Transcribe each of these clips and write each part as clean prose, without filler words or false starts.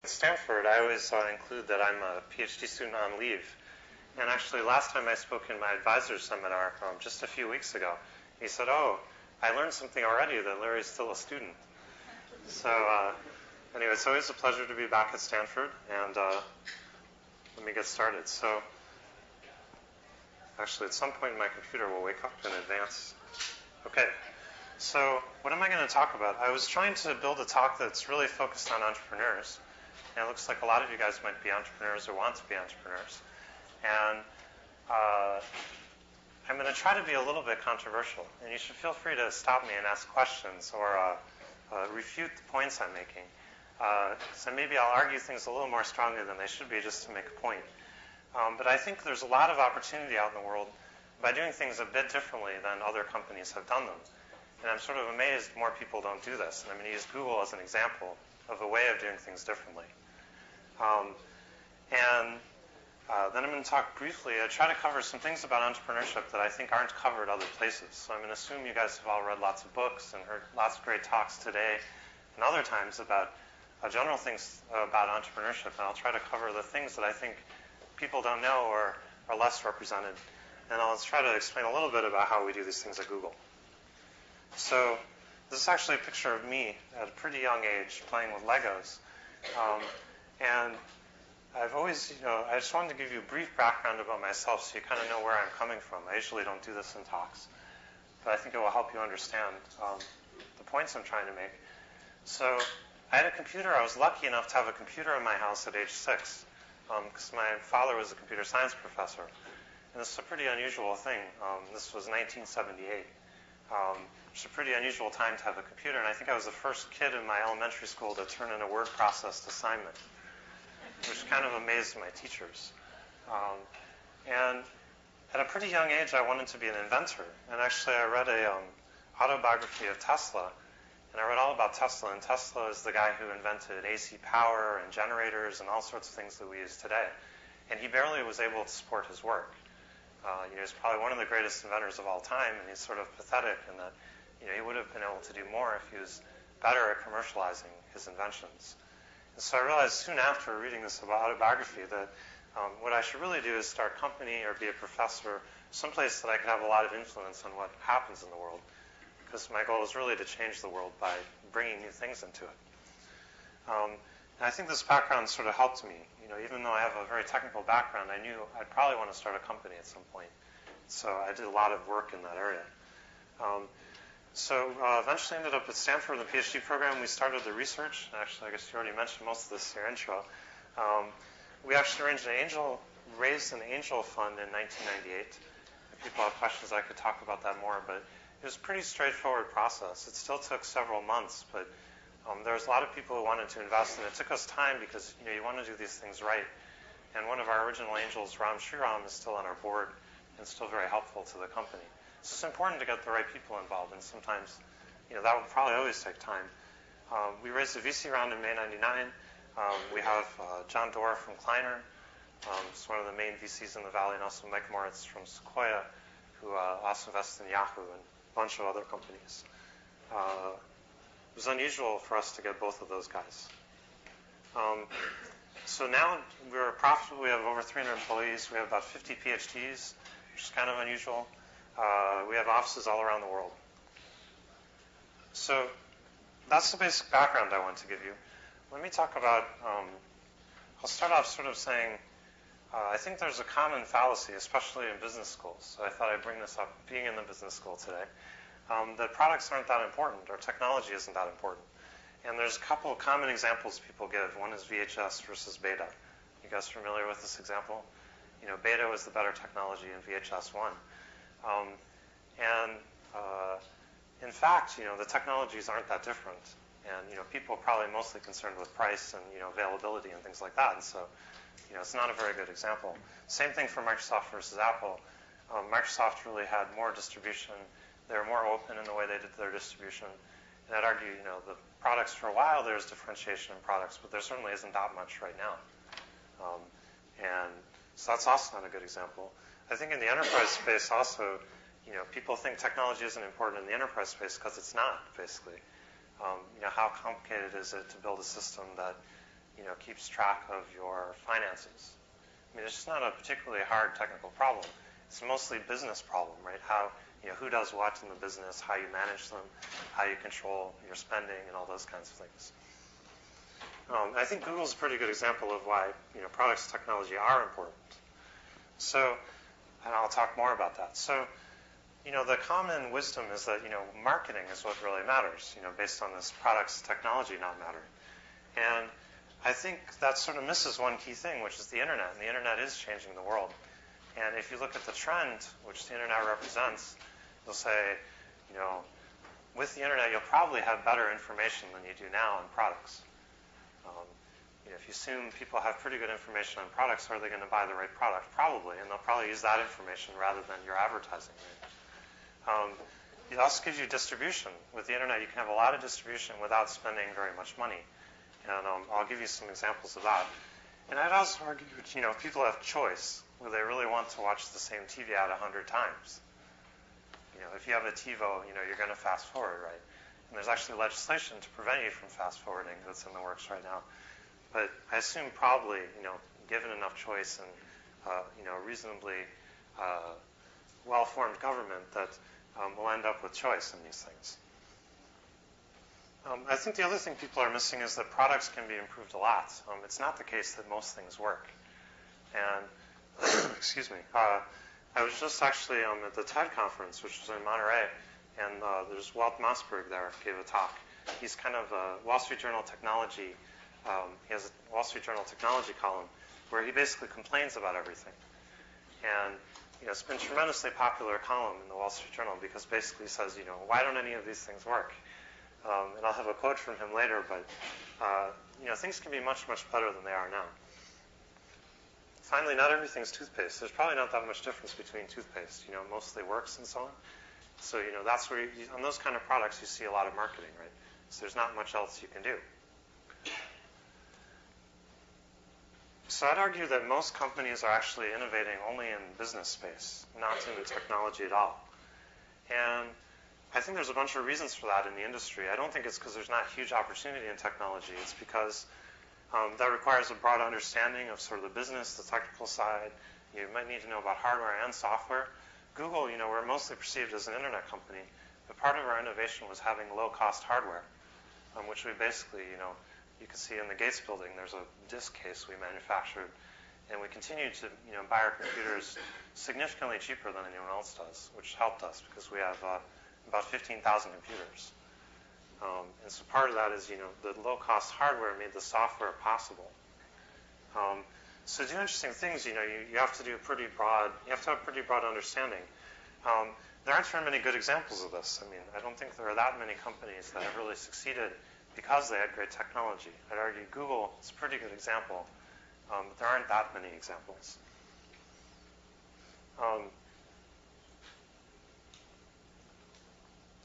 At Stanford, I always include that I'm a PhD student on leave. And actually, last time I spoke in my advisor's seminar just a few weeks ago, he said, "Oh, I learned something already, that Larry's still a student." So anyway, it's always a pleasure to be back at Stanford, and let me get started. So actually, at some point, my computer will wake up in advance. Okay, so what am I going to talk about? I was trying to build a talk that's really focused on entrepreneurs, and it looks like a lot of you guys might be entrepreneurs or want to be entrepreneurs. And I'm going to try to be a little bit controversial, and you should feel free to stop me and ask questions or refute the points I'm making. So maybe I'll argue things a little more strongly than they should be just to make a point. But I think there's a lot of opportunity out in the world by doing things a bit differently than other companies have done them. And I'm sort of amazed more people don't do this. And I'm going to use Google as an example of a way of doing things differently. Then I'm going to talk briefly. I try to cover some things about entrepreneurship that I think aren't covered other places. So I'm going to assume you guys have all read lots of books and heard lots of great talks today and other times about general things about entrepreneurship. And I'll try to cover the things that I think people don't know or are less represented. And I'll try to explain a little bit about how we do these things at Google. So this is actually a picture of me at a pretty young age playing with Legos. And I've always, I just wanted to give you a brief background about myself so you kind of know where I'm coming from. I usually don't do this in talks, but I think it will help you understand the points I'm trying to make. So I had a computer. I was lucky enough to have a computer in my house at age 6 because my father was a computer science professor. And this is a pretty unusual thing. This was 1978. It's a pretty unusual time to have a computer, and I think I was the first kid in my elementary school to turn in a word processed assignment, which kind of amazed my teachers. And at a pretty young age, I wanted to be an inventor. And actually, I read a autobiography of Tesla, and I read all about Tesla. And Tesla is the guy who invented AC power and generators and all sorts of things that we use today. And he barely was able to support his work. He's probably one of the greatest inventors of all time, and he's sort of pathetic in that he would have been able to do more if he was better at commercializing his inventions. And so I realized soon after reading this autobiography that what I should really do is start a company or be a professor someplace that I could have a lot of influence on what happens in the world, because my goal is really to change the world by bringing new things into it. And I think this background sort of helped me. Even though I have a very technical background, I knew I'd probably want to start a company at some point. So I did a lot of work in that area. So eventually ended up at Stanford in the PhD program. We started the research. Actually, I guess you already mentioned most of this in your intro. We actually raised an angel fund in 1998. If people have questions, I could talk about that more. But it was a pretty straightforward process. It still took several months, but there was a lot of people who wanted to invest, and it took us time because you want to do these things right. And one of our original angels, Ram Shriram, is still on our board and still very helpful to the company. So it's important to get the right people involved, and sometimes that will probably always take time. We raised a VC round in May '99. We have John Doerr from Kleiner, who's one of the main VCs in the Valley, and also Mike Moritz from Sequoia, who also invests in Yahoo and a bunch of other companies. It was unusual for us to get both of those guys. So now we're profitable. We have over 300 employees. We have about 50 PhDs, which is kind of unusual. We have offices all around the world. So that's the basic background I want to give you. Let me talk about, I'll start off sort of saying, I think there's a common fallacy, especially in business schools. So I thought I'd bring this up, being in the business school today, that products aren't that important or technology isn't that important. And there's a couple of common examples people give. One is VHS versus Beta. You guys familiar with this example? Beta was the better technology and VHS won. In fact, the technologies aren't that different. And, people are probably mostly concerned with price and, availability and things like that. And so, it's not a very good example. Same thing for Microsoft versus Apple. Microsoft really had more distribution. They were more open in the way they did their distribution. And I'd argue, the products for a while, there's differentiation in products, but there certainly isn't that much right now. And so that's also not a good example. I think in the enterprise space also, people think technology isn't important in the enterprise space because it's not, basically. How complicated is it to build a system that keeps track of your finances. I mean, it's just not a particularly hard technical problem. It's mostly a business problem, right? How, who does what in the business, how you manage them, how you control your spending, and all those kinds of things. I think Google's a pretty good example of why, products and technology are important. So, and I'll talk more about that. So, the common wisdom is that, marketing is what really matters, based on this products and technology not mattering. And I think that sort of misses one key thing, which is the internet. And the internet is changing the world. And if you look at the trend, which the internet represents, you'll say, with the internet, you'll probably have better information than you do now on products. If you assume people have pretty good information on products, are they going to buy the right product? Probably, and they'll probably use that information rather than your advertising. It also gives you distribution. With the internet, you can have a lot of distribution without spending very much money. And I'll give you some examples of that. And I'd also argue, if people have choice, where they really want to watch the same TV ad 100 times. If you have a TiVo, you're going to fast forward, right? And there's actually legislation to prevent you from fast forwarding that's in the works right now. But I assume probably, given enough choice and, reasonably well-formed government, that we'll end up with choice in these things. I think the other thing people are missing is that products can be improved a lot. It's not the case that most things work. And, excuse me, I was just actually at the TED conference, which was in Monterey, and there's Walt Mossberg there, gave a talk. He's kind of a Wall Street Journal technology. He has a Wall Street Journal technology column where he basically complains about everything. And it's been a tremendously popular column in the Wall Street Journal because basically he says, why don't any of these things work? And I'll have a quote from him later, but things can be much, much better than they are now. Finally, not everything's toothpaste. There's probably not that much difference between toothpaste. Mostly works and so on. So, that's where, on those kind of products, you see a lot of marketing, right? So there's not much else you can do. So I'd argue that most companies are actually innovating only in business space, not in the technology at all. And I think there's a bunch of reasons for that in the industry. I don't think it's because there's not huge opportunity in technology. It's because that requires a broad understanding of sort of the business, the technical side. You might need to know about hardware and software. Google, we're mostly perceived as an internet company, but part of our innovation was having low-cost hardware, which we basically, you can see in the Gates building, there's a disk case we manufactured, and we continue to, buy our computers significantly cheaper than anyone else does, which helped us because we have about 15,000 computers. And so part of that is, the low-cost hardware made the software possible. So to do interesting things, you have to do pretty broad. You have to have pretty broad understanding. There aren't very many good examples of this. I mean, I don't think there are that many companies that have really succeeded because they had great technology. I'd argue Google is a pretty good example, but there aren't that many examples.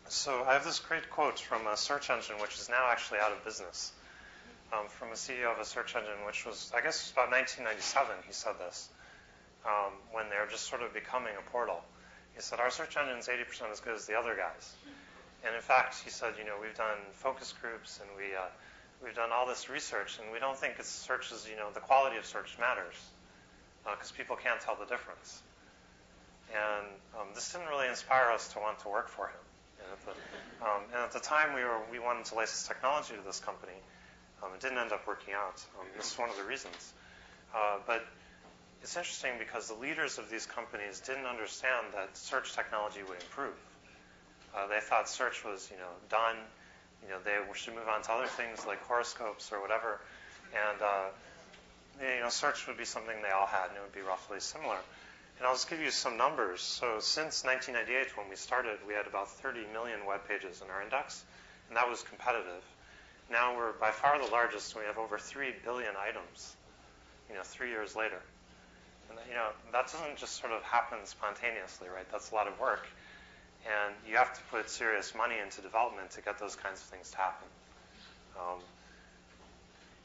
So I have this great quote from a search engine which is now actually out of business, from a CEO of a search engine which was, I guess it was about 1997 he said this, when they were just sort of becoming a portal. He said, our search engine is 80% as good as the other guys. And in fact, he said, we've done focus groups and we've done all this research, and we don't think it's searches, the quality of search matters, because people can't tell the difference. And this didn't really inspire us to want to work for him. And at the time, we wanted to license technology to this company. It didn't end up working out. This is one of the reasons. But it's interesting because the leaders of these companies didn't understand that search technology would improve. They thought search was, done. They should move on to other things like horoscopes or whatever. And, search would be something they all had, and it would be roughly similar. And I'll just give you some numbers. So since 1998, when we started, we had about 30 million web pages in our index, and that was competitive. Now we're by far the largest, and we have over 3 billion items, 3 years later. And, that doesn't just sort of happen spontaneously, right? That's a lot of work. And you have to put serious money into development to get those kinds of things to happen.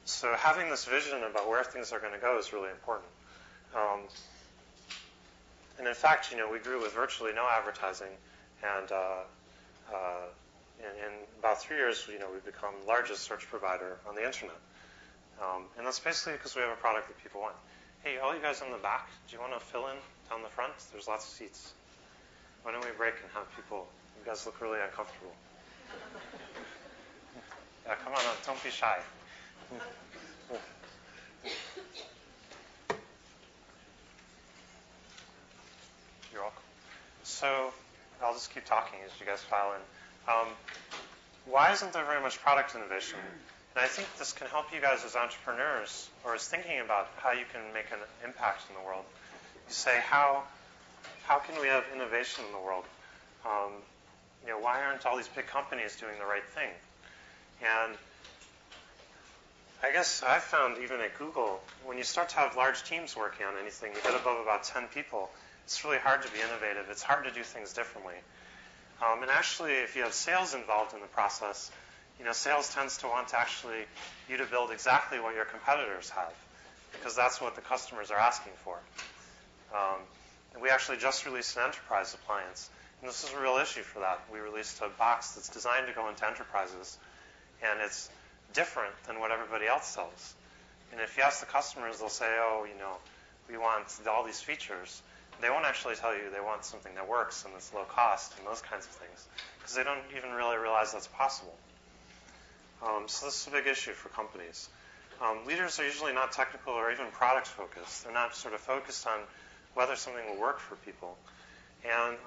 So having this vision about where things are going to go is really important. And in fact, we grew with virtually no advertising, and in about 3 years, we've become the largest search provider on the internet. And that's basically because we have a product that people want. Hey, all you guys in the back, do you want to fill in down the front? There's lots of seats. Why don't we break and have people? You guys look really uncomfortable. Yeah, come on up. Don't be shy. You're welcome. So I'll just keep talking as you guys file in. Why isn't there very much product innovation? And I think this can help you guys as entrepreneurs or as thinking about how you can make an impact in the world. You say, how can we have innovation in the world? Why aren't all these big companies doing the right thing? And I guess I've found even at Google, when you start to have large teams working on anything, you get above about 10 people, it's really hard to be innovative. It's hard to do things differently. And actually, if you have sales involved in the process, sales tends to want you to build exactly what your competitors have, because that's what the customers are asking for. And we actually just released an enterprise appliance, and this is a real issue for that. We released a box that's designed to go into enterprises, and it's different than what everybody else sells. And if you ask the customers, they'll say, we want all these features. They won't actually tell you they want something that works and that's low cost and those kinds of things, because they don't even really realize that's possible. So this is a big issue for companies. Leaders are usually not technical or even product focused. They're not sort of focused on whether something will work for people. And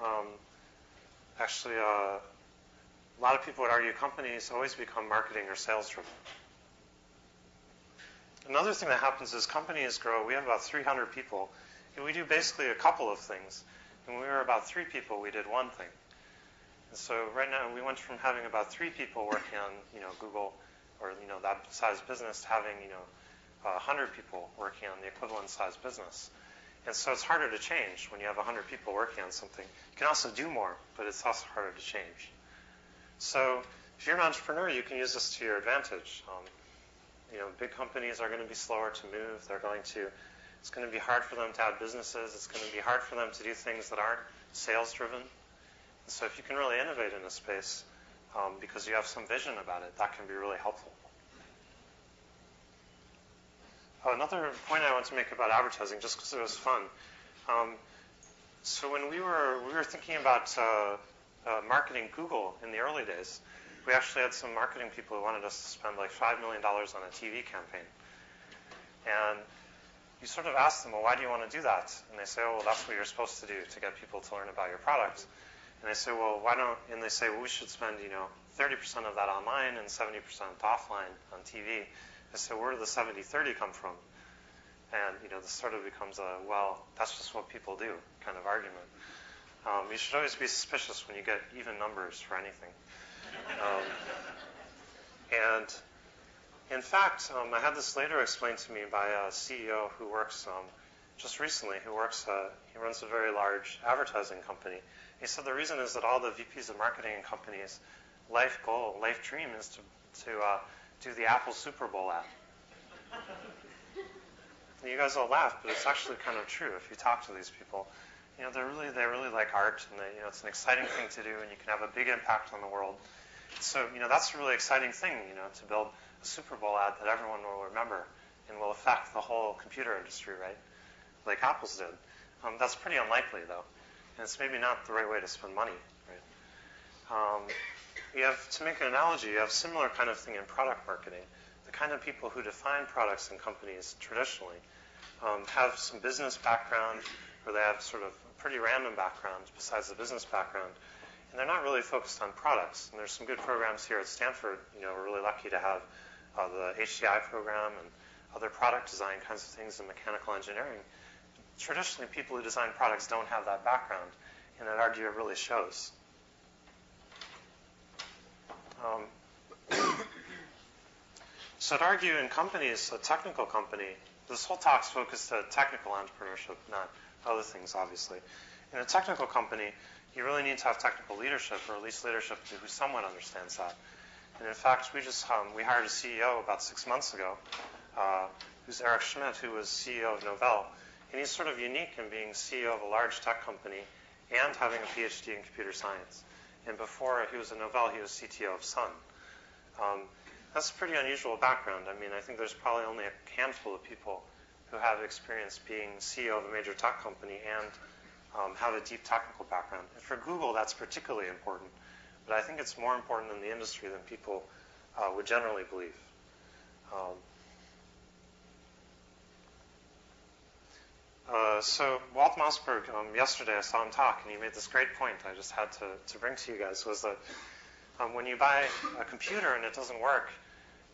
actually, a lot of people would argue companies always become marketing or sales driven. Another thing that happens is companies grow. We have about 300 people, and we do basically a couple of things. When we were about 3 people, we did one thing. And so right now, we went from having about 3 people working on, Google or, that size business to having, 100 people working on the equivalent size business. And so it's harder to change when you have 100 people working on something. You can also do more, but it's also harder to change. So if you're an entrepreneur, you can use this to your advantage. Big companies are going to be slower to move. It's going to be hard for them to add businesses. It's going to be hard for them to do things that aren't sales driven. So if you can really innovate in a space because you have some vision about it, that can be really helpful. Another point I want to make about advertising, just because it was fun. So when we were thinking about marketing Google in the early days, we actually had some marketing people who wanted us to spend like $5 million on a TV campaign. And you sort of ask them, well, why do you want to do that? And they say, well, that's what you're supposed to do to get people to learn about your product. And I say, well, why don't, and they say, well, we should spend, 30% of that online and 70% offline on TV. I say, where did the 70-30 come from? And, this sort of becomes a, well, that's just what people do kind of argument. You should always be suspicious when you get even numbers for anything. And in fact, I had this later explained to me by a CEO who works just recently, he runs a very large advertising company. He said the reason is that all the VPs of marketing in companies' life dream is to do the Apple Super Bowl ad. And you guys all laugh, but it's actually kind of true. If you talk to these people, they really like art, and it's an exciting thing to do, and you can have a big impact on the world. So that's a really exciting thing, to build a Super Bowl ad that everyone will remember and will affect the whole computer industry, right? Like Apple's did. That's pretty unlikely, though, and it's maybe not the right way to spend money, right? You have, to make an analogy, you have similar kind of thing in product marketing. The kind of people who define products in companies traditionally have some business background, or they have sort of a pretty random background besides the business background, and they're not really focused on products. And there's some good programs here at Stanford. We're really lucky to have the HCI program and other product design kinds of things in mechanical engineering. Traditionally, people who design products don't have that background, and I'd argue it really shows. So I'd argue in companies, a technical company, this whole talk's focused on technical entrepreneurship, not other things, obviously. In a technical company, you really need to have technical leadership, or at least leadership who somewhat understands that. And in fact, we hired a CEO about 6 months ago, who's Eric Schmidt, who was CEO of Novell. And he's sort of unique in being CEO of a large tech company and having a PhD in computer science. And before he was at Novell, he was CTO of Sun. That's a pretty unusual background. I mean, I think there's probably only a handful of people who have experience being CEO of a major tech company and have a deep technical background. And for Google, that's particularly important. But I think it's more important in the industry than people would generally believe. So Walt Mossberg, yesterday I saw him talk, and he made this great point I just had to bring to you guys, was that when you buy a computer and it doesn't work,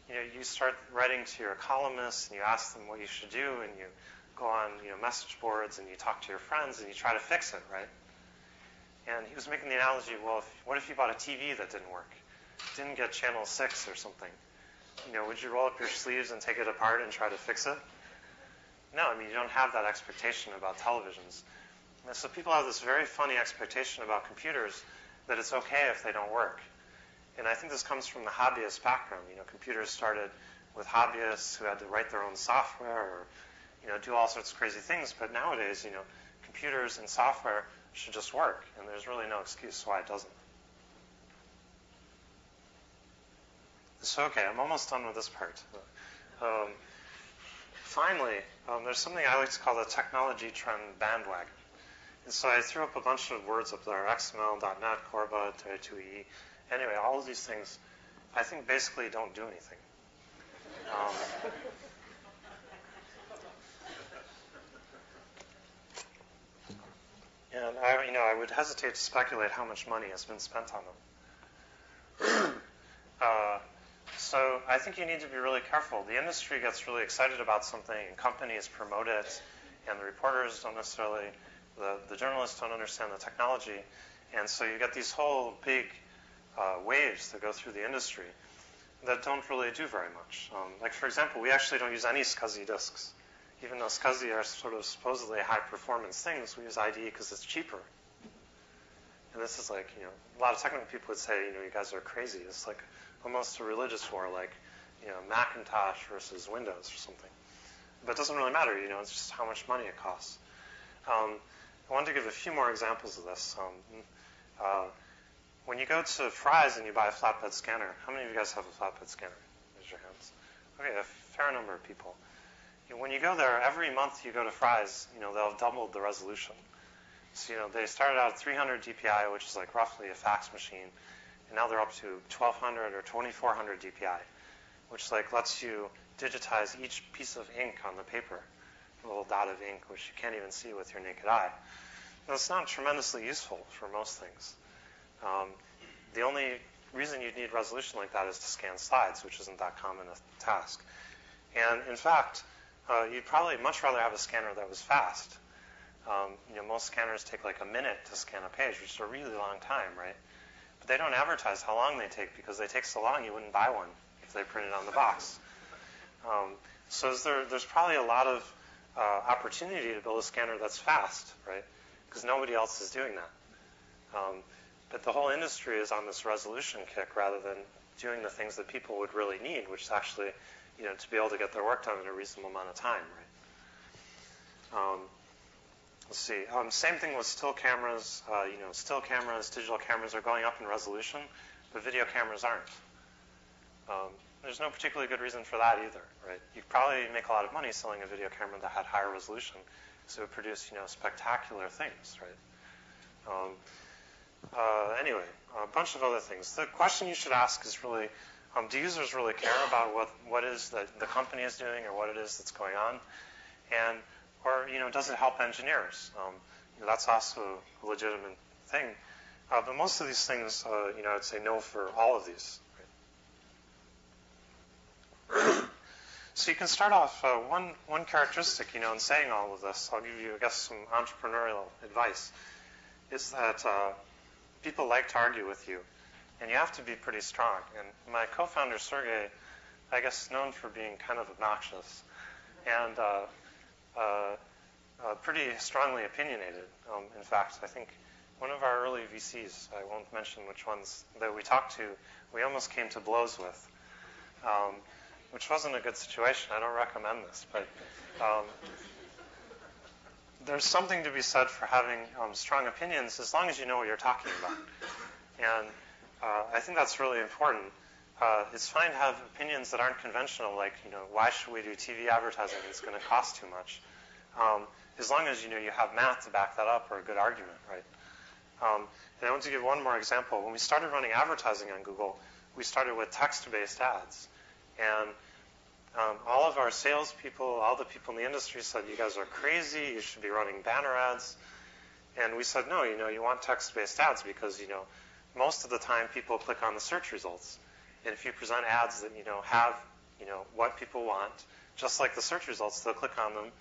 you start writing to your columnists, and you ask them what you should do, and you go on message boards, and you talk to your friends, and you try to fix it, right? And he was making the analogy, well, what if you bought a TV that didn't work? Didn't get channel 6 or something? Would you roll up your sleeves and take it apart and try to fix it? No, I mean, you don't have that expectation about televisions. And so people have this very funny expectation about computers that it's okay if they don't work. And I think this comes from the hobbyist background. Computers started with hobbyists who had to write their own software or, do all sorts of crazy things. But nowadays, computers and software should just work, and there's really no excuse why it doesn't. So, okay, I'm almost done with this part. Finally, there's something I like to call the technology trend bandwagon. And so I threw up a bunch of words up there, XML, .NET, Corba, 2E. Anyway, all of these things, I think, basically don't do anything. And I would hesitate to speculate how much money has been spent on them. So I think you need to be really careful. The industry gets really excited about something, and companies promote it, and the reporters don't necessarily, the journalists don't understand the technology, and so you get these whole big waves that go through the industry that don't really do very much. Like, for example, we actually don't use any SCSI disks. Even though SCSI are sort of supposedly high-performance things, we use IDE because it's cheaper. And this is like, a lot of technical people would say, you guys are crazy. It's like almost a religious war, like, Macintosh versus Windows or something. But it doesn't really matter, it's just how much money it costs. I wanted to give a few more examples of this. When you go to Fry's and you buy a flatbed scanner, how many of you guys have a flatbed scanner? Raise your hands. Okay, a fair number of people. When you go there, every month you go to Fry's, they'll have doubled the resolution. So, they started out at 300 DPI, which is like roughly a fax machine, and now they're up to 1200 or 2400 DPI, which lets you digitize each piece of ink on the paper, a little dot of ink, which you can't even see with your naked eye. Now, it's not tremendously useful for most things. The only reason you'd need resolution like that is to scan slides, which isn't that common a task. And in fact, you'd probably much rather have a scanner that was fast. Most scanners take like a minute to scan a page, which is a really long time, right? But they don't advertise how long they take because they take so long you wouldn't buy one if they printed on the box. So there's probably a lot of opportunity to build a scanner that's fast, right? Because nobody else is doing that. But the whole industry is on this resolution kick rather than doing the things that people would really need, which is actually, to be able to get their work done in a reasonable amount of time, right? Let's see. Same thing with still cameras. Still cameras, digital cameras are going up in resolution, but video cameras aren't. There's no particularly good reason for that either, right? You could probably make a lot of money selling a video camera that had higher resolution, so it would produce, spectacular things, right? Anyway, a bunch of other things. The question you should ask is really, do users really care about what is that the company is doing or what it is that's going on? And, or, does it help engineers? That's also a legitimate thing. But most of these things, I'd say no for all of these. Right? So you can start off, one characteristic, in saying all of this, I'll give you, I guess, some entrepreneurial advice, is that people like to argue with you, and you have to be pretty strong. And my co-founder, Sergey, I guess, is known for being kind of obnoxious and pretty strongly opinionated. In fact, I think one of our early VCs, I won't mention which ones, that we talked to, we almost came to blows with, which wasn't a good situation. I don't recommend this, but there's something to be said for having strong opinions as long as you know what you're talking about. And I think that's really important it's fine to have opinions that aren't conventional, like, why should we do TV advertising? It's going to cost too much. As long as, you have math to back that up or a good argument, right? And I want to give one more example. When we started running advertising on Google, we started with text-based ads. And all of our salespeople, all the people in the industry said, you guys are crazy, you should be running banner ads. And we said, no, you want text-based ads because, most of the time people click on the search results. And if you present ads that, have, what people want, just like the search results, they'll click on them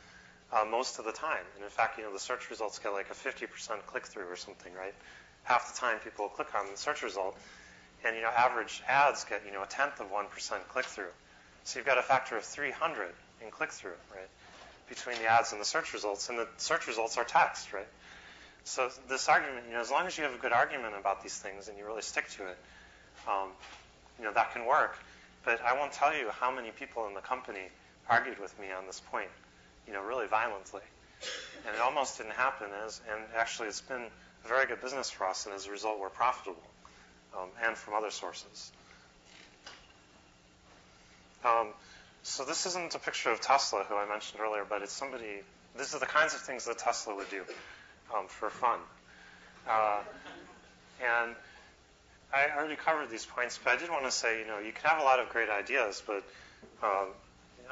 most of the time. And in fact, the search results get like a 50% click-through or something, right? Half the time people click on the search result. And, average ads get, a tenth of 1% click-through. So you've got a factor of 300 in click-through, right, between the ads and the search results. And the search results are text, right? So this argument, as long as you have a good argument about these things and you really stick to it, that can work. But I won't tell you how many people in the company argued with me on this point, really violently. And it almost didn't happen. And actually, it's been a very good business for us, and as a result, we're profitable, and from other sources. So this isn't a picture of Tesla, who I mentioned earlier, but it's somebody. These are the kinds of things that Tesla would do for fun. And I already covered these points, but I did want to say, you can have a lot of great ideas, but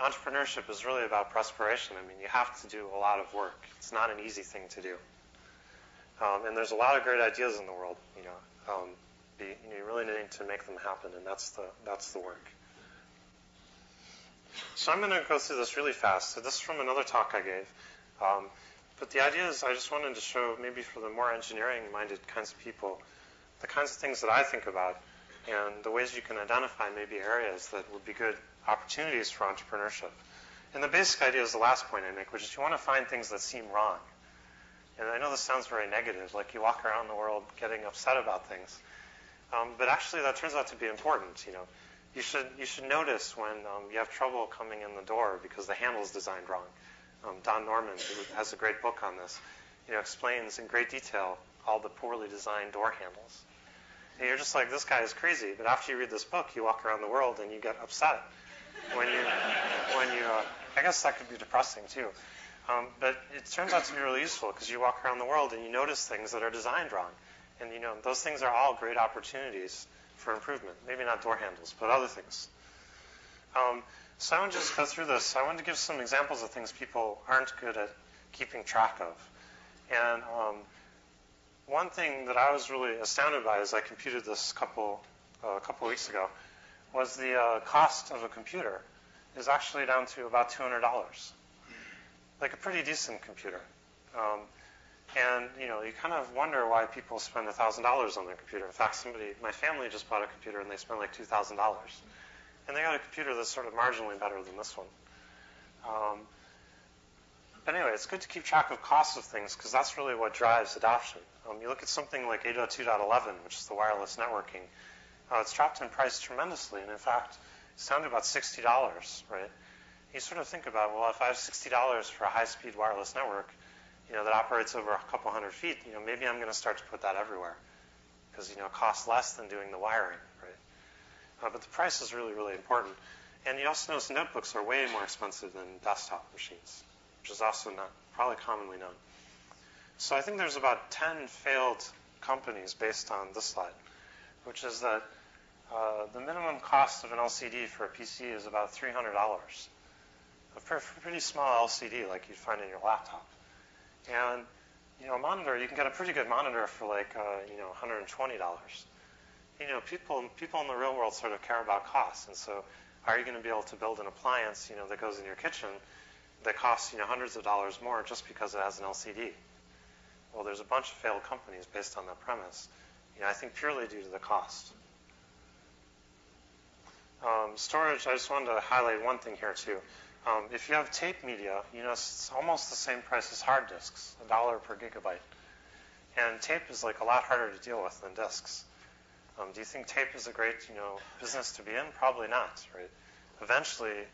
entrepreneurship is really about perspiration. I mean, you have to do a lot of work. It's not an easy thing to do. And there's a lot of great ideas in the world, you really need to make them happen, and that's the work. So I'm going to go through this really fast. So this is from another talk I gave. But the idea is I just wanted to show, maybe for the more engineering-minded kinds of people, the kinds of things that I think about and the ways you can identify maybe areas that would be good opportunities for entrepreneurship. And the basic idea is the last point I make, which is you want to find things that seem wrong. And I know this sounds very negative, like you walk around the world getting upset about things. But actually that turns out to be important, You should notice when you have trouble coming in the door because the handle is designed wrong. Don Norman, who has a great book on this, explains in great detail all the poorly designed door handles. And you're just like, this guy is crazy. But after you read this book, you walk around the world and you get upset when you I guess that could be depressing too. But it turns out to be really useful because you walk around the world and you notice things that are designed wrong. And those things are all great opportunities for improvement. Maybe not door handles, but other things. So I want to just go through this. I want to give some examples of things people aren't good at keeping track of. And one thing that I was really astounded by as I computed this a couple weeks ago was the cost of a computer is actually down to about $200. Like a pretty decent computer. And, you kind of wonder why people spend $1,000 on their computer. In fact, my family just bought a computer and they spent like $2,000. And they got a computer that's sort of marginally better than this one. But anyway, it's good to keep track of costs of things because that's really what drives adoption. You look at something like 802.11, which is the wireless networking. It's dropped in price tremendously. And in fact, it's down to about $60, right? You sort of think about, well, if I have $60 for a high-speed wireless network, that operates over a couple hundred feet, maybe I'm going to start to put that everywhere because, it costs less than doing the wiring, right? But the price is really, really important. And you also notice notebooks are way more expensive than desktop machines, which is also not probably commonly known. So I think there's about 10 failed companies based on this slide, which is that the minimum cost of an LCD for a PC is about $300. A pretty small LCD like you'd find in your laptop. And, a monitor, you can get a pretty good monitor for like, $120. People in the real world sort of care about costs. And so are you going to be able to build an appliance, that goes in your kitchen that costs, hundreds of dollars more just because it has an LCD? Well, there's a bunch of failed companies based on that premise. I think purely due to the cost. Storage, I just wanted to highlight one thing here too. If you have tape media, it's almost the same price as hard disks, $1 per gigabyte. And tape is like a lot harder to deal with than disks. Do you think tape is a great, business to be in? Probably not, right? Eventually,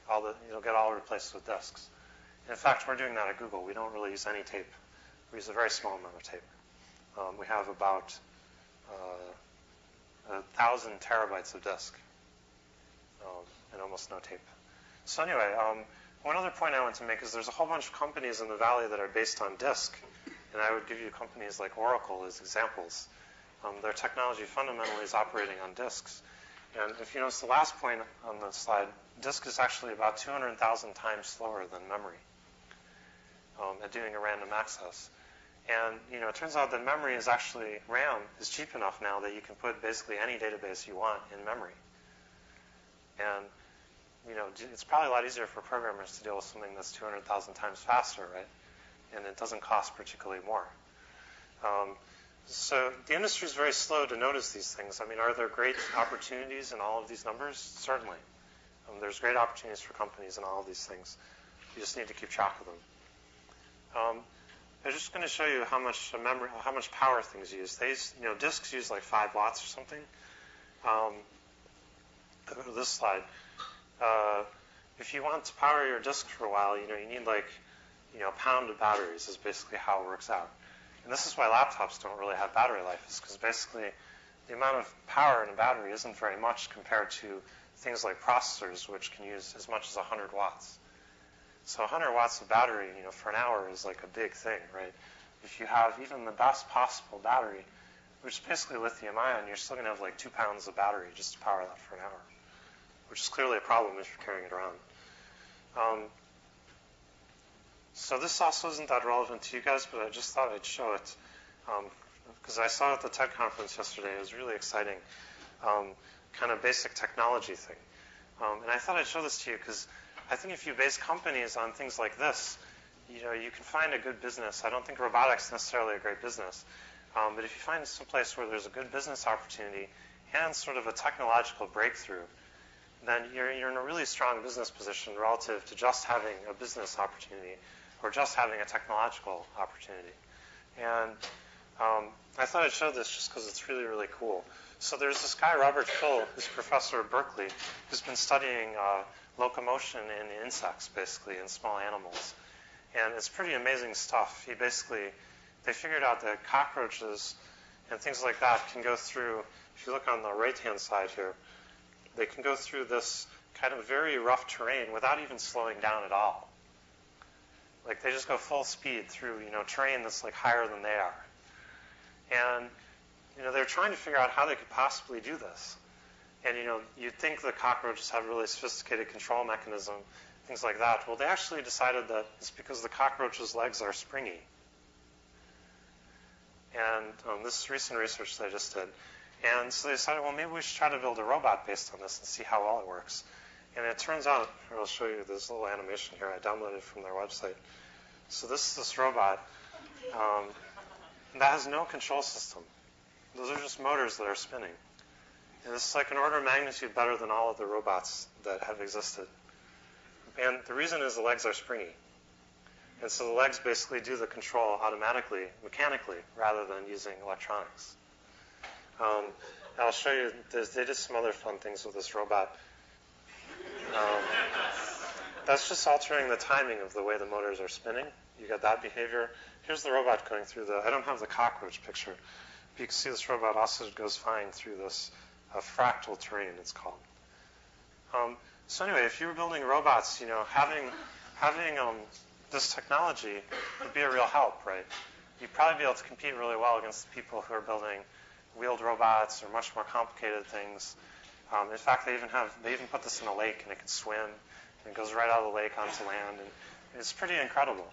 it'll get all replaced with disks. In fact, we're doing that at Google. We don't really use any tape. We use a very small amount of tape. We have about 1,000 terabytes of disk. and almost no tape. So anyway, one other point I want to make is there's a whole bunch of companies in the Valley that are based on disk, and I would give you companies like Oracle as examples. Their technology fundamentally is operating on disks. And if you notice the last point on the slide, disk is actually about 200,000 times slower than memory at doing a random access. And it turns out that memory is actually, RAM is cheap enough now that you can put basically any database you want in memory. And it's probably a lot easier for programmers to deal with something that's 200,000 times faster, right? And it doesn't cost particularly more. So the industry is very slow to notice these things. I mean, are there great opportunities in all of these numbers? Certainly. There's great opportunities for companies in all of these things. You just need to keep track of them. I'm just going to show you how much memory, how much power things use. They use, disks use like 5 watts or something. Go to this slide. If you want to power your disk for a while, you need like, a pound of batteries is basically how it works out. And this is why laptops don't really have battery life, is because basically the amount of power in a battery isn't very much compared to things like processors, which can use as much as 100 watts. So 100 watts of battery, for an hour is like a big thing, right? If you have even the best possible battery, which is basically lithium ion, you're still going to have like 2 pounds of battery just to power that for an hour, which is clearly a problem if you're carrying it around. So this also isn't that relevant to you guys, but I just thought I'd show it because I saw it at the TED conference yesterday. It was really exciting, kind of basic technology thing. And I thought I'd show this to you because I think if you base companies on things like this, you can find a good business. I don't think robotics is necessarily a great business, but if you find some place where there's a good business opportunity and sort of a technological breakthrough, then you're in a really strong business position relative to just having a business opportunity or just having a technological opportunity. And I thought I'd show this just because it's really, really cool. So there's this guy, Robert Phil, who's a professor at Berkeley, who's been studying locomotion in insects, basically, in small animals. And it's pretty amazing stuff. They figured out that cockroaches and things like that can go through, if you look on the right-hand side here, they can go through this kind of very rough terrain without even slowing down at all. Like they just go full speed through, terrain that's like higher than they are. And, they're trying to figure out how they could possibly do this. And, you'd think the cockroaches have really sophisticated control mechanism, things like that. Well, they actually decided that it's because the cockroach's legs are springy. And this is recent research that I just did. And so they decided, well, maybe we should try to build a robot based on this and see how well it works. And it turns out, I'll show you this little animation here. I downloaded it from their website. So this is this robot that has no control system. Those are just motors that are spinning. And this is like an order of magnitude better than all of the robots that have existed. And the reason is the legs are springy. And so the legs basically do the control automatically, mechanically, rather than using electronics. I'll show you, they did some other fun things with this robot. That's just altering the timing of the way the motors are spinning. You got that behavior. Here's the robot going through I don't have the cockroach picture. But you can see this robot also goes fine through this fractal terrain, it's called. So anyway, if you were building robots, having this technology would be a real help, right? You'd probably be able to compete really well against the people who are building wheeled robots or much more complicated things. In fact, they even put this in a lake and it can swim and it goes right out of the lake onto land, and it's pretty incredible.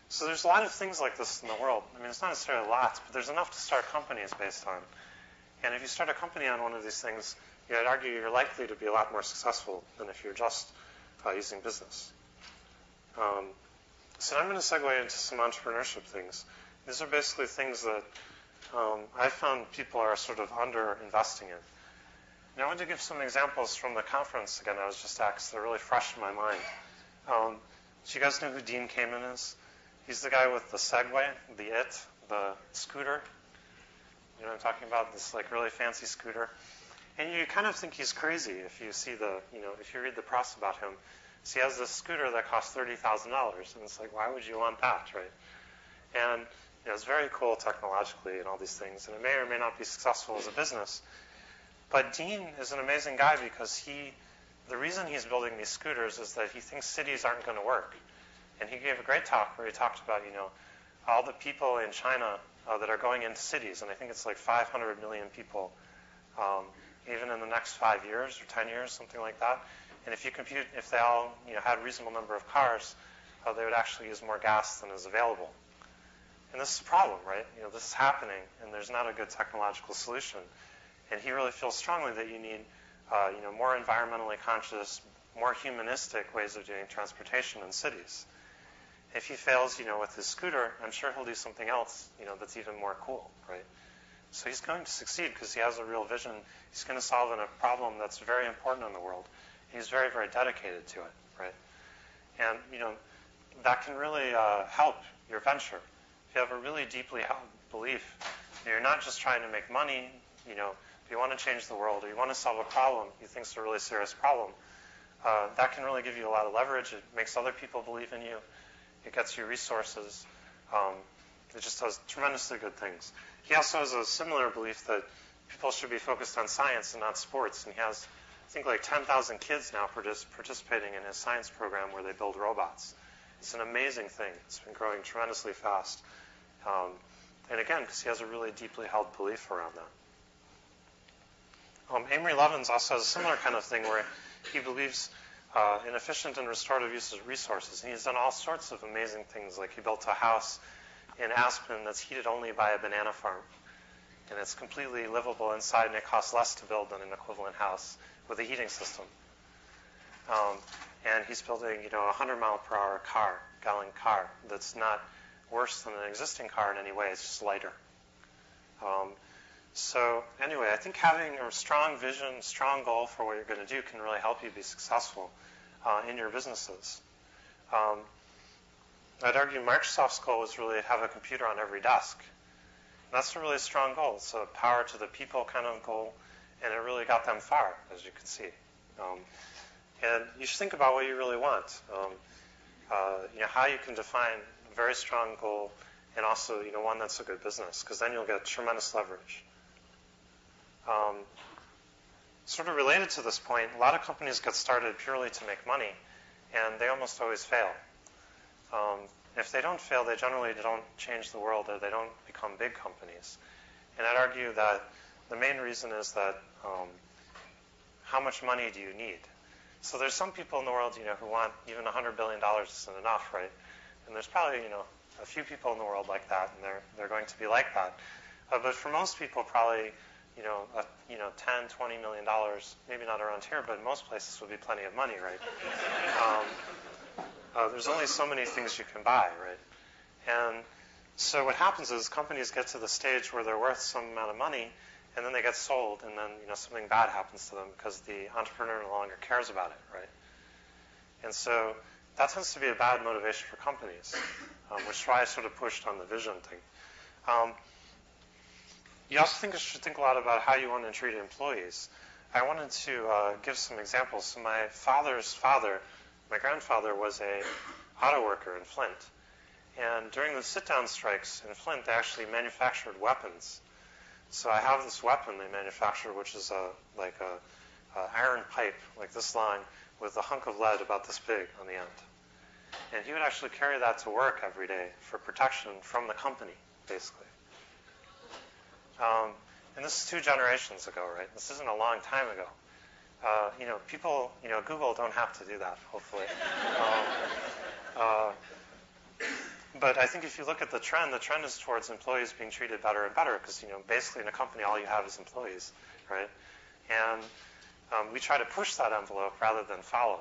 So there's a lot of things like this in the world. I mean, it's not necessarily lots, but there's enough to start companies based on. And if you start a company on one of these things, I'd argue you're likely to be a lot more successful than if you're just using business. So I'm going to segue into some entrepreneurship things. These are basically things that I found people are sort of under-investing in. And I want to give some examples from the conference again I was just at, because they're really fresh in my mind. So you guys know who Dean Kamen is? He's the guy with the Segway, the scooter. You know what I'm talking about? This like really fancy scooter. And you kind of think he's crazy if you see if you read the press about him. So he has this scooter that costs $30,000, and it's like, why would you want that, right? And it's very cool technologically and all these things, and it may or may not be successful as a business. But Dean is an amazing guy because the reason he's building these scooters is that he thinks cities aren't going to work. And he gave a great talk where he talked about, all the people in China that are going into cities, and I think it's like 500 million people, even in the next 5 years or 10 years, something like that. And if you compute, if they all, had a reasonable number of cars, they would actually use more gas than is available. And this is a problem, right? This is happening, and there's not a good technological solution. And he really feels strongly that you need, more environmentally conscious, more humanistic ways of doing transportation in cities. If he fails, with his scooter, I'm sure he'll do something else, that's even more cool, right? So he's going to succeed because he has a real vision. He's going to solve a problem that's very important in the world. He's very, very dedicated to it, right? And, that can really help your venture. If you have a really deeply held belief, you're not just trying to make money, if you want to change the world or you want to solve a problem you think is a really serious problem, that can really give you a lot of leverage. It makes other people believe in you. It gets you resources. It just does tremendously good things. He also has a similar belief that people should be focused on science and not sports. And he has, I think, like 10,000 kids now participating in his science program where they build robots. It's an amazing thing. It's been growing tremendously fast. And again, because he has a really deeply held belief around that. Amory Lovins also has a similar kind of thing where he believes in efficient and restorative use of resources. And he's done all sorts of amazing things. Like he built a house in Aspen that's heated only by a banana farm. And it's completely livable inside, and it costs less to build than an equivalent house with a heating system. And he's building, a 100-mile-per-hour gallon car that's not worse than an existing car in any way. It's just lighter. So anyway, I think having a strong vision, strong goal for what you're going to do can really help you be successful in your businesses. I'd argue Microsoft's goal was really to have a computer on every desk. And that's a really strong goal. It's a power to the people kind of goal, and it really got them far, as you can see. And you should think about what you really want. How you can define a very strong goal and also, one that's a good business, because then you'll get tremendous leverage. Sort of related to this point, a lot of companies get started purely to make money, and they almost always fail. If they don't fail, they generally don't change the world, or they don't become big companies. And I'd argue that the main reason is that how much money do you need? So there's some people in the world, who want even $100 billion isn't enough, right? And there's probably, a few people in the world like that, and they're going to be like that. But for most people, probably, $10, $20 million, maybe not around here, but in most places would be plenty of money, right? There's only so many things you can buy, right? And so what happens is companies get to the stage where they're worth some amount of money, and then they get sold, and then something bad happens to them because the entrepreneur no longer cares about it, right? And so that tends to be a bad motivation for companies, which is why I sort of pushed on the vision thing. You also should think a lot about how you want to treat employees. I wanted to give some examples. So my father's father, my grandfather, was a auto worker in Flint. And during the sit-down strikes in Flint, they actually manufactured weapons. So I have this weapon they manufactured, which is a iron pipe like this long with a hunk of lead about this big on the end. And he would actually carry that to work every day for protection from the company, basically. And this is 2 generations ago, right? This isn't a long time ago. People, Google don't have to do that, hopefully. But I think if you look at the trend is towards employees being treated better and better because, basically in a company all you have is employees, right? And we try to push that envelope rather than follow.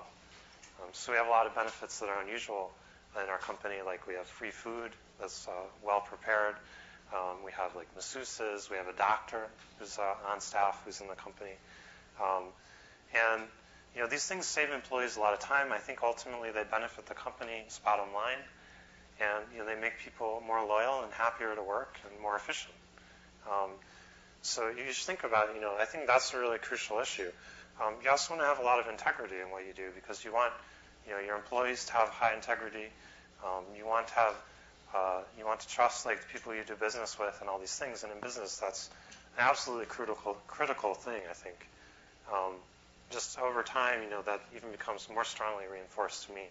So we have a lot of benefits that are unusual in our company, like we have free food that's well prepared. We have like masseuses. We have a doctor who's on staff who's in the company. And these things save employees a lot of time. I think ultimately they benefit the company's bottom line. And they make people more loyal and happier to work and more efficient. So you should think about, I think that's a really crucial issue. You also want to have a lot of integrity in what you do because you want, your employees to have high integrity. You want to have, you want to trust like the people you do business with and all these things. And in business, that's an absolutely critical thing, I think. Just over time, that even becomes more strongly reinforced to me.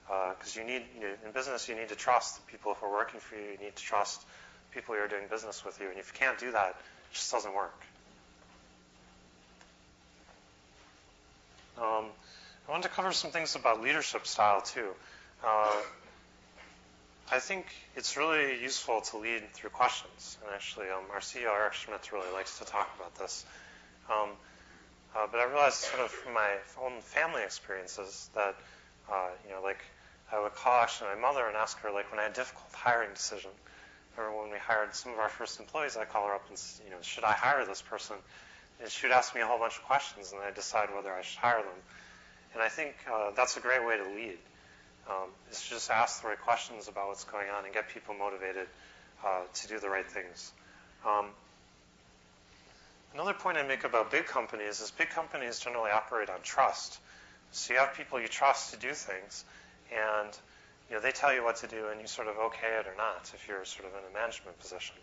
Because in business, you need to trust the people who are working for you. You need to trust people who are doing business with you. And if you can't do that, it just doesn't work. I wanted to cover some things about leadership style, too. I think it's really useful to lead through questions. And actually, our CEO, Eric Schmidt, really likes to talk about this. But I realized sort of from my own family experiences that, like I would call actually my mother and ask her, like when I had a difficult hiring decision. Remember when we hired some of our first employees, I'd call her up and, should I hire this person? And she would ask me a whole bunch of questions, and I'd decide whether I should hire them. And I think that's a great way to lead, is to just ask the right questions about what's going on and get people motivated to do the right things. Another point I make about big companies is big companies generally operate on trust. So you have people you trust to do things, and they tell you what to do, and you sort of okay it or not if you're sort of in a management position.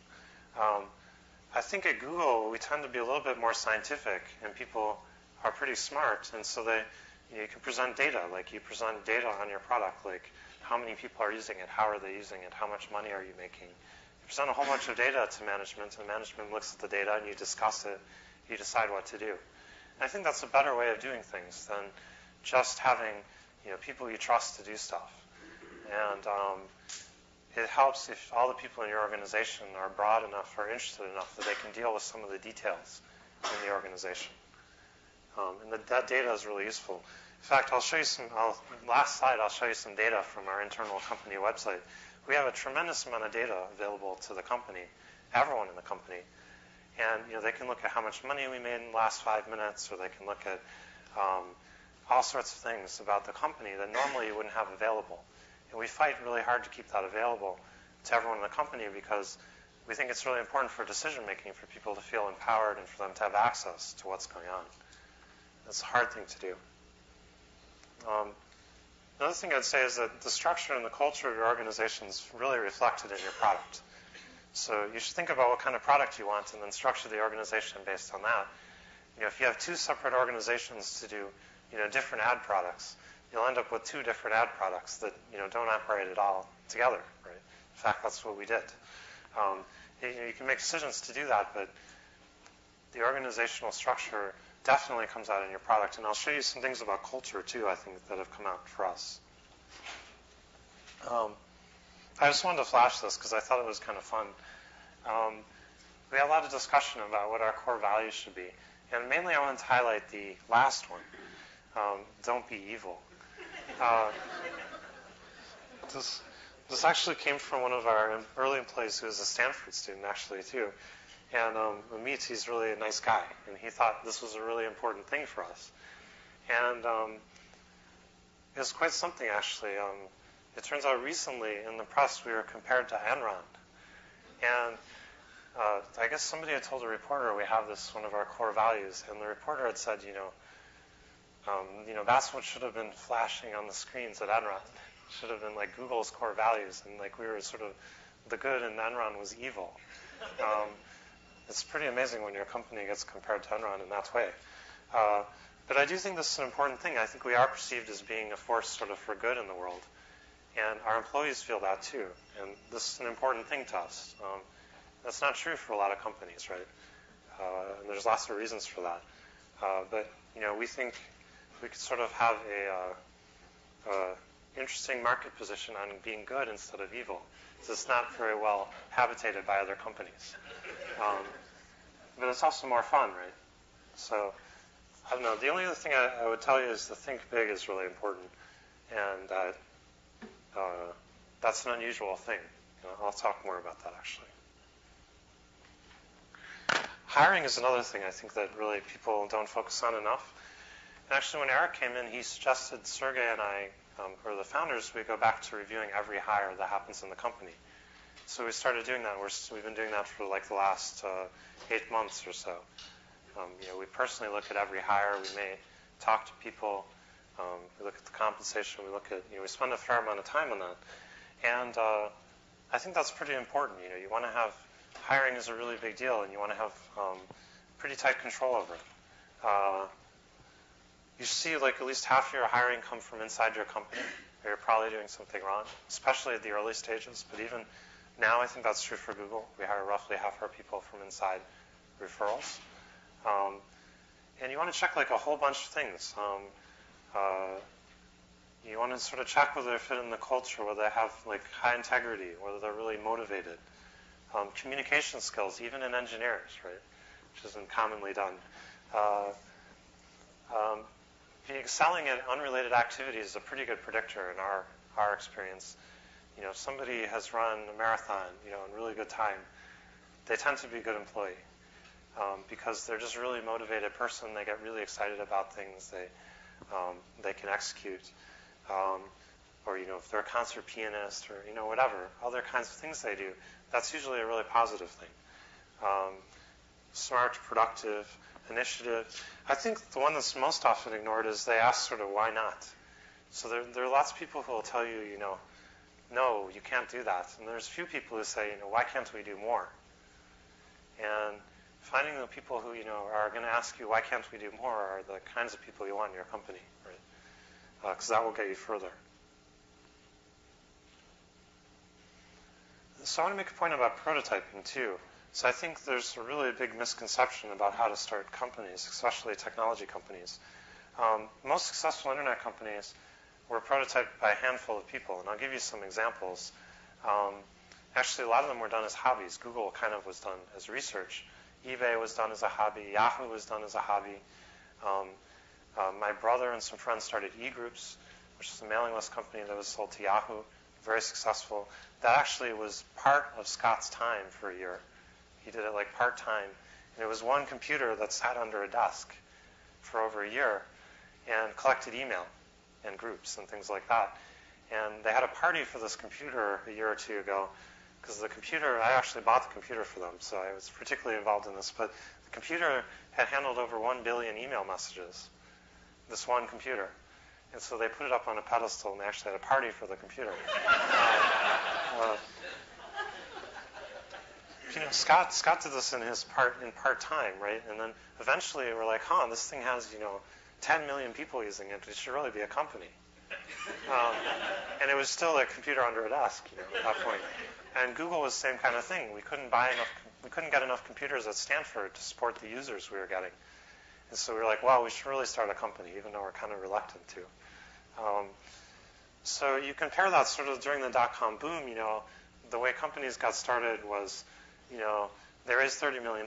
I think at Google we tend to be a little bit more scientific, and people are pretty smart, and so you can present data, like you present data on your product, like how many people are using it, how are they using it, how much money are you making. You present a whole bunch of data to management, and management looks at the data, and you discuss it, you decide what to do. And I think that's a better way of doing things than just having people you trust to do stuff. And it helps if all the people in your organization are broad enough or interested enough that they can deal with some of the details in the organization. And that data is really useful. In fact, I'll show you last slide, I'll show you some data from our internal company website. We have a tremendous amount of data available to the company, everyone in the company. And they can look at how much money we made in the last 5 minutes, or they can look at all sorts of things about the company that normally you wouldn't have available. And we fight really hard to keep that available to everyone in the company because we think it's really important for decision making for people to feel empowered and for them to have access to what's going on. It's a hard thing to do. Another thing I'd say is that the structure and the culture of your organization is really reflected in your product. So you should think about what kind of product you want and then structure the organization based on that. If you have two separate organizations to do different ad products, you'll end up with two different ad products that don't operate at all together. Right? In fact, that's what we did. You can make decisions to do that, but the organizational structure definitely comes out in your product. And I'll show you some things about culture, too, I think, that have come out for us. I just wanted to flash this because I thought it was kind of fun. We had a lot of discussion about what our core values should be. And mainly I wanted to highlight the last one, don't be evil. This actually came from one of our early employees who was a Stanford student, actually, too. And Amit, he's really a nice guy, and he thought this was a really important thing for us. And it was quite something, actually. It turns out recently in the press we were compared to Enron. And I guess somebody had told a reporter we have this, one of our core values, and the reporter had said, that's what should have been flashing on the screens at Enron. It should have been like Google's core values, and like we were sort of the good and Enron was evil. It's pretty amazing when your company gets compared to Enron in that way. But I do think this is an important thing. I think we are perceived as being a force sort of for good in the world. And our employees feel that too. And this is an important thing to us. That's not true for a lot of companies, right? And there's lots of reasons for that. But, we think we could sort of have a interesting market position on being good instead of evil. It's not very well habitated by other companies. But it's also more fun, right? So, I don't know. The only other thing I would tell you is to think big is really important. And that's an unusual thing. I'll talk more about that, actually. Hiring is another thing I think that really people don't focus on enough. And actually, when Eric came in, he suggested Sergey and I, who are the founders, we go back to reviewing every hire that happens in the company. So we started doing that. We've been doing that for like the last 8 months or so. We personally look at every hire. We may talk to people. We look at the compensation. We look at, we spend a fair amount of time on that. And I think that's pretty important. You want to have hiring is a really big deal, and you want to have pretty tight control over it. You see like at least half of your hiring come from inside your company, or you're probably doing something wrong, especially at the early stages. But even now, I think that's true for Google. We hire roughly half our people from inside referrals. And you want to check like a whole bunch of things. You want to sort of check whether they fit in the culture, whether they have like high integrity, whether they're really motivated. Communication skills, even in engineers, right, which isn't commonly done. Excelling at unrelated activities is a pretty good predictor in our experience. You know, if somebody has run a marathon, you know, in really good time, they tend to be a good employee because they're just a really motivated person. They get really excited about things. They can execute. Or, you know, if they're a concert pianist or, you know, whatever, other kinds of things they do, that's usually a really positive thing. Smart, productive, initiative. I think the one that's most often ignored is they ask sort of why not. So there are lots of people who will tell you, you know, no, you can't do that. And there's few people who say, you know, why can't we do more? And finding the people who, you know, are going to ask you why can't we do more are the kinds of people you want in your company, right? Because that will get you further. So I want to make a point about prototyping too. So I think there's a really big misconception about how to start companies, especially technology companies. Most successful internet companies were prototyped by a handful of people, and I'll give you some examples. Actually, a lot of them were done as hobbies. Google kind of was done as research. eBay was done as a hobby. Yahoo was done as a hobby. My brother and some friends started eGroups, which is a mailing list company that was sold to Yahoo, very successful. That actually was part of Scott's time for a year. He did it like part-time. And it was one computer that sat under a desk for over a year and collected email and groups and things like that. And they had a party for this computer a year or two ago because the computer, I actually bought the computer for them, so I was particularly involved in this, but the computer had handled over 1 billion email messages, this one computer. And so they put it up on a pedestal and they actually had a party for the computer. You know, Scott did this in part-time, right? And then eventually we're like, this thing has, you know, 10 million people using it. It should really be a company. And it was still a computer under a desk, you know, at that point. And Google was the same kind of thing. We couldn't get enough computers at Stanford to support the users we were getting. And so we were like, wow, we should really start a company, even though we're kind of reluctant to. So you compare that sort of during the dot-com boom, you know, the way companies got started was, you know, they raised $30 million,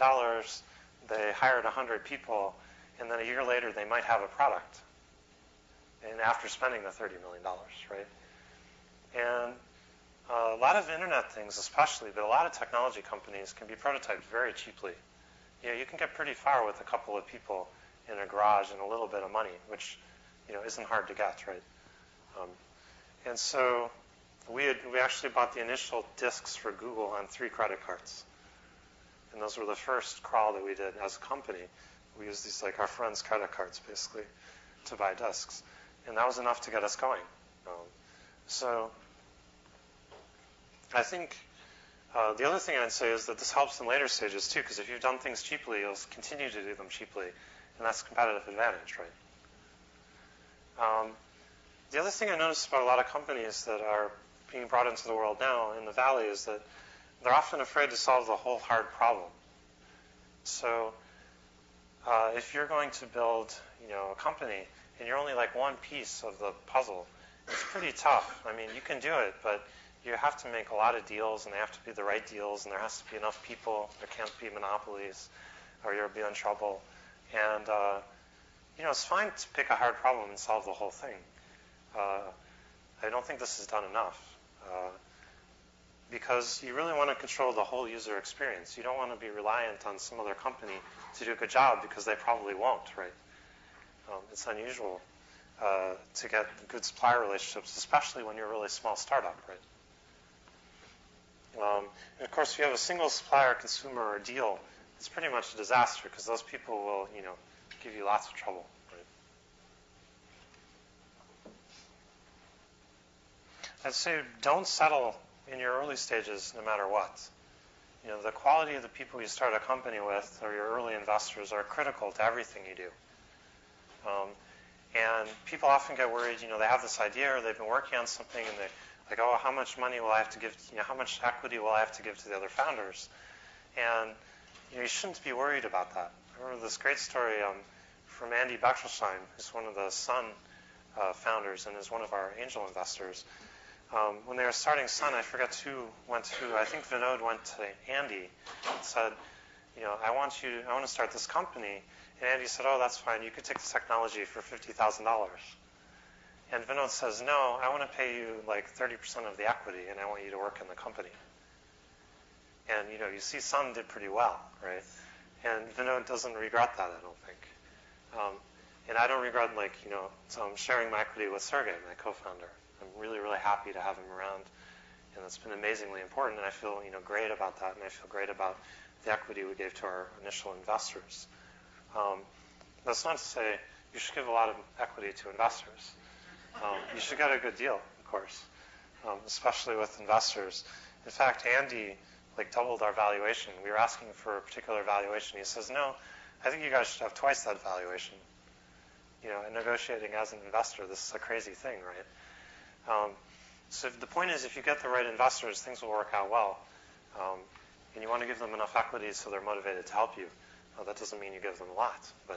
they hired 100 people, and then a year later they might have a product. And after spending the $30 million, right? And a lot of internet things especially, but a lot of technology companies can be prototyped very cheaply. You know, you can get pretty far with a couple of people in a garage and a little bit of money, which, you know, isn't hard to get, right? And so we actually bought the initial disks for Google on 3 credit cards. And those were the first crawl that we did as a company. We used these, like, our friends' credit cards, basically, to buy disks. And that was enough to get us going. So I think the other thing I'd say is that this helps in later stages, too, because if you've done things cheaply, you'll continue to do them cheaply. And that's a competitive advantage, right? The other thing I noticed about a lot of companies that are being brought into the world now in the Valley is that they're often afraid to solve the whole hard problem. So if you're going to build, you know, a company and you're only like one piece of the puzzle, it's pretty tough. I mean, you can do it, but you have to make a lot of deals, and they have to be the right deals, and there has to be enough people. There can't be monopolies, or you'll be in trouble. And you know, it's fine to pick a hard problem and solve the whole thing. I don't think this is done enough. Because you really want to control the whole user experience. You don't want to be reliant on some other company to do a good job because they probably won't, right? It's unusual to get good supplier relationships, especially when you're a really small startup, right? And of course, if you have a single supplier, consumer, or deal, it's pretty much a disaster because those people will, you know, give you lots of trouble, right? I'd say don't settle in your early stages no matter what. the quality of the people you start a company with, or your early investors, are critical to everything you do. And people often get worried, they have this idea or they've been working on something and they're like, oh, how much money will I have to give, how much equity will I have to give to the other founders? And you shouldn't be worried about that. I remember this great story from Andy Bechtolsheim, who's one of the Sun founders and is one of our angel investors. When they were starting Sun, I forget who went to, I think Vinod went to Andy and said, I want to start this company. And Andy said, oh, that's fine. You could take the technology for $50,000. And Vinod says, no, I want to pay you like 30% of the equity, and I want you to work in the company. And, you see Sun did pretty well, right? And Vinod doesn't regret that, I don't think. And I don't regret, sharing my equity with Sergey, my co-founder. I'm really, really happy to have him around. And it's been amazingly important, and I feel, great about that, and I feel great about the equity we gave to our initial investors. That's not to say you should give a lot of equity to investors. You should get a good deal, of course, especially with investors. In fact, Andy doubled our valuation. We were asking for a particular valuation. He says, no, I think you guys should have twice that valuation. And negotiating as an investor, this is a crazy thing, right? So the point is, if you get the right investors, things will work out well. And you want to give them enough equity so they're motivated to help you. That doesn't mean you give them a lot, but